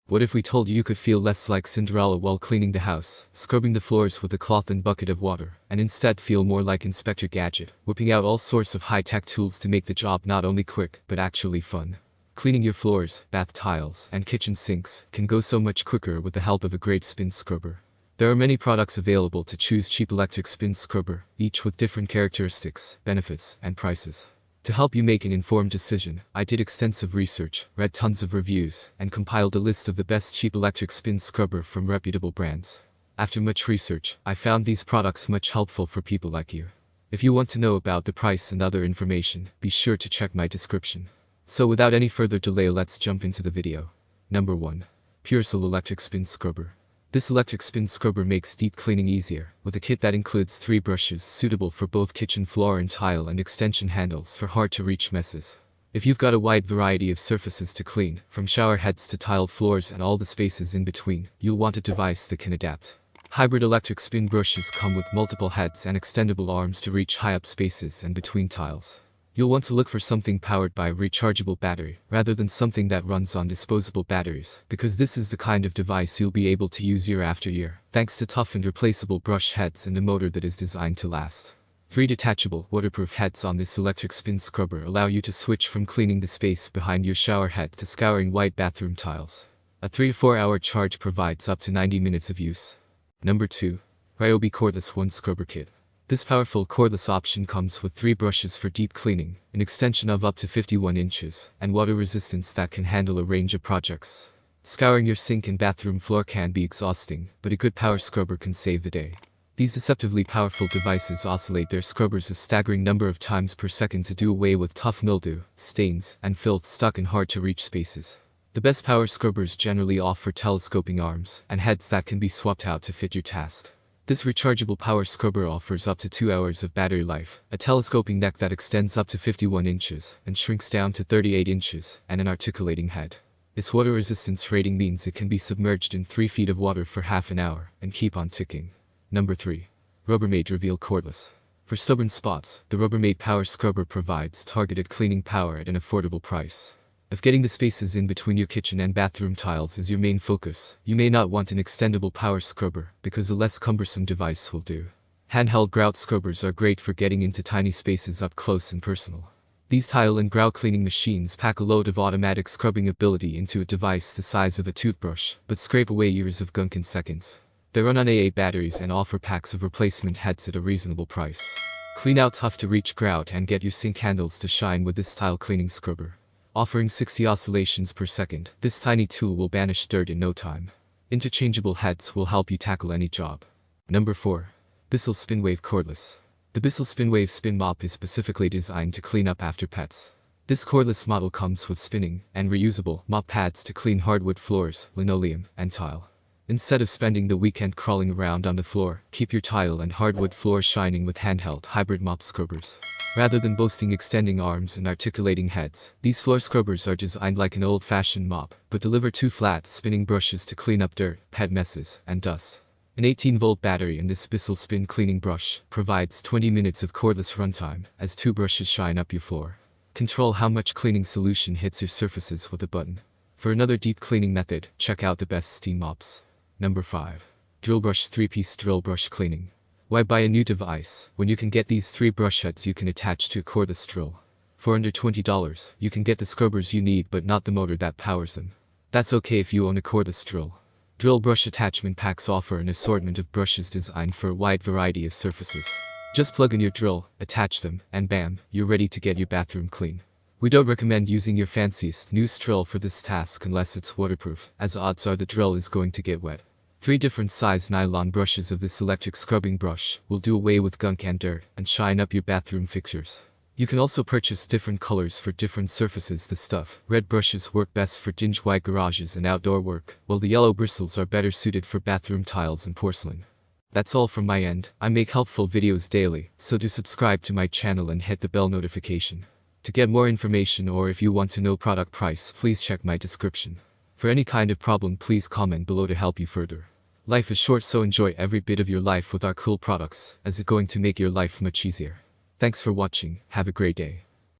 What if we told you you could feel less like Cinderella while cleaning the house, scrubbing the floors with a cloth and bucket of water, and instead feel more like Inspector Gadget, whipping out all sorts of high-tech tools to make the job not only quick, but actually fun? Cleaning your floors, bath tiles, and kitchen sinks can go so much quicker with the help of a great spin scrubber. There are many products available to choose cheap electric spin scrubber, each with different characteristics, benefits, and prices. To help you make an informed decision, I did extensive research, read tons of reviews, and compiled a list of the best cheap electric spin scrubber from reputable brands. After much research, I found these products much helpful for people like you. If you want to know about the price and other information, be sure to check my description. So without any further delay, let's jump into the video. Number 1. PureSol Electric Spin Scrubber. This electric spin scrubber makes deep cleaning easier, with a kit that includes 3 brushes suitable for both kitchen floor and tile and extension handles for hard-to-reach messes. If you've got a wide variety of surfaces to clean, from shower heads to tiled floors and all the spaces in between, you'll want a device that can adapt. Hybrid electric spin brushes come with multiple heads and extendable arms to reach high-up spaces and between tiles. You'll want to look for something powered by a rechargeable battery, rather than something that runs on disposable batteries, because this is the kind of device you'll be able to use year after year, thanks to tough and replaceable brush heads and a motor that is designed to last. 3 detachable, waterproof heads on this electric spin scrubber allow you to switch from cleaning the space behind your shower head to scouring white bathroom tiles. A 3 to 4 hour charge provides up to 90 minutes of use. Number 2. Ryobi Cordless 1 Scrubber Kit. This powerful cordless option comes with 3 brushes for deep cleaning, an extension of up to 51 inches, and water resistance that can handle a range of projects. Scouring your sink and bathroom floor can be exhausting, but a good power scrubber can save the day. These deceptively powerful devices oscillate their scrubbers a staggering number of times per second to do away with tough mildew, stains, and filth stuck in hard-to-reach spaces. The best power scrubbers generally offer telescoping arms and heads that can be swapped out to fit your task. This rechargeable power scrubber offers up to 2 hours of battery life, a telescoping neck that extends up to 51 inches and shrinks down to 38 inches, and an articulating head. Its water resistance rating means it can be submerged in 3 feet of water for half an hour and keep on ticking. Number 3. Rubbermaid Reveal Cordless. For stubborn spots, the Rubbermaid Power Scrubber provides targeted cleaning power at an affordable price. If getting the spaces in between your kitchen and bathroom tiles is your main focus, you may not want an extendable power scrubber, because a less cumbersome device will do. Handheld grout scrubbers are great for getting into tiny spaces up close and personal. These tile and grout cleaning machines pack a load of automatic scrubbing ability into a device the size of a toothbrush, but scrape away years of gunk in seconds. They run on AA batteries and offer packs of replacement heads at a reasonable price. Clean out tough-to-reach grout and get your sink handles to shine with this tile cleaning scrubber. Offering 60 oscillations per second, this tiny tool will banish dirt in no time. Interchangeable heads will help you tackle any job. Number 4. Bissell Spinwave Cordless. The Bissell Spinwave Spin Mop is specifically designed to clean up after pets. This cordless model comes with spinning and reusable mop pads to clean hardwood floors, linoleum, and tile. Instead of spending the weekend crawling around on the floor, keep your tile and hardwood floors shining with handheld hybrid mop scrubbers. Rather than boasting extending arms and articulating heads, these floor scrubbers are designed like an old-fashioned mop, but deliver 2 flat, spinning brushes to clean up dirt, pet messes, and dust. An 18-volt battery in this Bissell Spin Cleaning Brush provides 20 minutes of cordless runtime, as 2 brushes shine up your floor. Control how much cleaning solution hits your surfaces with a button. For another deep cleaning method, check out the best steam mops. Number 5. Drill Brush 3-piece Drill Brush Cleaning. Why buy a new device, when you can get these 3 brush heads you can attach to a cordless drill? For under $20, you can get the scrubbers you need but not the motor that powers them. That's okay if you own a cordless drill. Drill brush attachment packs offer an assortment of brushes designed for a wide variety of surfaces. Just plug in your drill, attach them, and bam, you're ready to get your bathroom clean. We don't recommend using your fanciest, newest drill for this task unless it's waterproof, as odds are the drill is going to get wet. 3 different size nylon brushes of this electric scrubbing brush will do away with gunk and dirt and shine up your bathroom fixtures. You can also purchase different colors for different surfaces. The stuff red brushes work best for dingy white garages and outdoor work, while the yellow bristles are better suited for bathroom tiles and porcelain. That's all from my end. I make helpful videos daily, so do subscribe to my channel and hit the bell notification. To get more information or if you want to know product price, please check my description. For any kind of problem, please comment below to help you further. Life is short, so enjoy every bit of your life with our cool products, as it's going to make your life much easier. Thanks for watching, have a great day.